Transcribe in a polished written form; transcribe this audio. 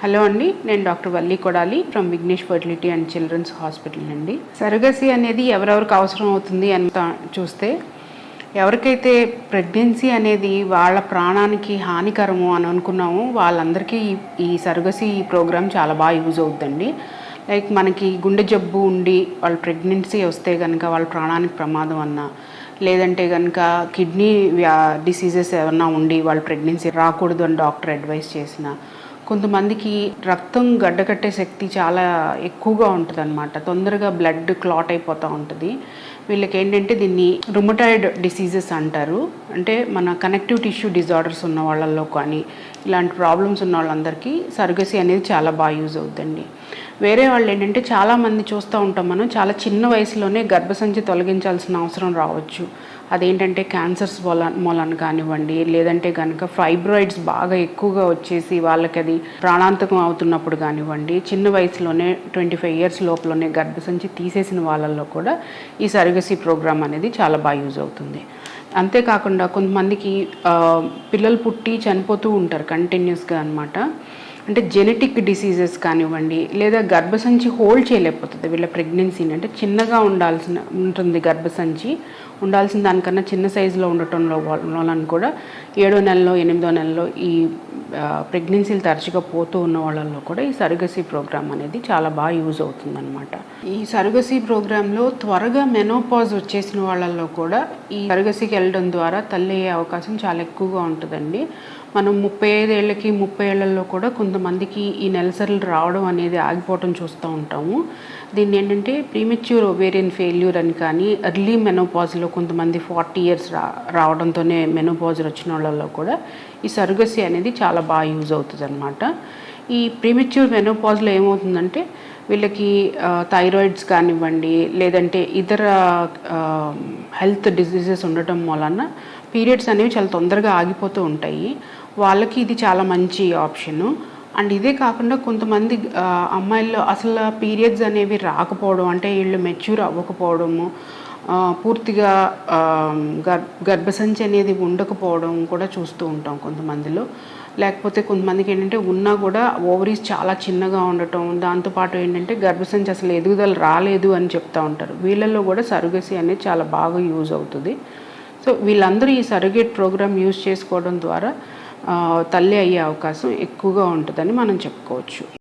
Hello అండి, నేను doctor Valli Kodali from Vignesh fertility and children's hospital అండి. సరగసి అనేది ఎవరెవరికి అవసరం అవుతుంది అని చూస్తే, ఎవరికైతే ప్రెగ్నెన్సీ అనేది వాళ్ళ ప్రాణానికి హానికరము అని అనుకున్నామో వాళ్ళందరికీ ఈ సరగసి ప్రోగ్రామ్ చాలా బాగా యూజ్ అవుతుందండి. లైక్ మనకి గుండె జబ్బు ఉండి వాళ్ళ ప్రెగ్నెన్సీ వస్తే కనుక వాళ్ళ ప్రాణానికి ప్రమాదం అన్నా, లేదంటే కనుక కిడ్నీ డిసీజెస్ ఏమన్నా ఉండి వాళ్ళ ప్రెగ్నెన్సీ రాకూడదు అని డాక్టర్ అడ్వైస్ చేసిన, కొంతమందికి రక్తం గడ్డకట్టే శక్తి చాలా ఎక్కువగా ఉంటుంది అనమాట. తొందరగా బ్లడ్ క్లాట్ అయిపోతూ ఉంటుంది. వీళ్ళకి ఏంటంటే దీన్ని రుమటాయిడ్ డిసీజెస్ అంటారు. అంటే మన కనెక్టివ్ టిష్యూ డిజార్డర్స్ ఉన్న వాళ్ళల్లో కానీ ఇలాంటి ప్రాబ్లమ్స్ ఉన్న వాళ్ళందరికీ సర్గసీ అనేది చాలా బాగా యూజ్ అవుతుందండి. వేరే వాళ్ళు ఏంటంటే చాలామంది చూస్తూ ఉంటాం, మనం చాలా చిన్న వయసులోనే గర్భసంచి తొలగించాల్సిన అవసరం రావచ్చు. అదేంటంటే క్యాన్సర్స్ మూలన కానివ్వండి, లేదంటే కనుక ఫైబ్రాయిడ్స్ బాగా ఎక్కువగా వచ్చేసి వాళ్ళకి అది ప్రాణాంతకం అవుతున్నప్పుడు కానివ్వండి, చిన్న వయసులోనే 25 years లోపలనే గర్భసంచి తీసేసిన వాళ్ళల్లో కూడా ఈ సర్గసీ ప్రోగ్రామ్ అనేది చాలా బాగా యూజ్ అవుతుంది. అంతేకాకుండా కొంతమందికి పిల్లలు పుట్టి చనిపోతూ ఉంటారు కంటిన్యూస్గా అనమాట. అంటే జెనెటిక్ డిసీజెస్ కానివ్వండి, లేదా గర్భసంచి హోల్డ్ చేయలేకపోతుంది వీళ్ళ ప్రెగ్నెన్సీని. అంటే చిన్నగా ఉంటుంది గర్భసంచి, ఉండాల్సిన దానికన్నా చిన్న సైజులో ఉండటంలో వాళ్ళని కూడా 7వ నెలలో 8వ నెలలో ఈ ప్రెగ్నెన్సీలు తరచుగా పోతూ ఉన్న వాళ్ళల్లో కూడా ఈ సర్గసీ ప్రోగ్రామ్ అనేది చాలా బాగా యూజ్ అవుతుందన్నమాట. ఈ సర్గసీ ప్రోగ్రాంలో త్వరగా మెనోపాజ్ వచ్చేసిన వాళ్ళల్లో కూడా ఈ సర్గసీకి వెళ్ళడం ద్వారా తల్లి అయ్యే అవకాశం చాలా ఎక్కువగా ఉంటుందండి. మనం 35 ఏళ్ళకి 30 ఏళ్లలో కూడా కొంతమందికి ఈ నెలసరులు రావడం అనేది ఆగిపోవడం చూస్తూ ఉంటాము. దీన్ని ఏంటంటే ప్రీమెచ్యూర్ ఓవేరియన్ ఫెయిల్యూర్ అని కానీ, ఎర్లీ మెనోపాజ్లో కొంతమంది 40 years రావడంతోనే మెనోపాజ్ వచ్చిన వాళ్ళలో కూడా ఈ సర్గసీ అనేది చాలా బాగా యూజ్ అవుతుంది అనమాట. ఈ ప్రీమెచ్యూర్ మెనోపాజ్లో ఏమవుతుందంటే వీళ్ళకి థైరాయిడ్స్ కానివ్వండి, లేదంటే ఇతర హెల్త్ డిసీజెస్ ఉండటం వలన పీరియడ్స్ అనేవి చాలా తొందరగా ఆగిపోతూ ఉంటాయి. వాళ్ళకి ఇది చాలా మంచి ఆప్షను. అండ్ ఇదే కాకుండా కొంతమంది అమ్మాయిల్లో అసలు పీరియడ్స్ అనేవి రాకపోవడం, అంటే వీళ్ళు మెచ్యూర్ అవ్వకపోవడము, పూర్తిగా గర్భసంచి అనేది ఉండకపోవడం కూడా చూస్తూ ఉంటాం కొంతమందిలో. లేకపోతే కొంతమందికి ఏంటంటే ఉన్నా కూడా ఓవరీస్ చాలా చిన్నగా ఉండటం, దాంతోపాటు ఏంటంటే గర్భసంచి అసలు ఎదుగుదల రాలేదు అని చెప్తూ ఉంటారు. వీళ్ళల్లో కూడా సర్గసీ అనేది చాలా బాగా యూజ్ అవుతుంది. సో వీళ్ళందరూ ఈ సర్గేట్ ప్రోగ్రామ్ యూజ్ చేసుకోవడం ద్వారా తల్లి అయ్యే అవకాశం ఎక్కువగా ఉంటుందని మనం చెప్పుకోవచ్చు.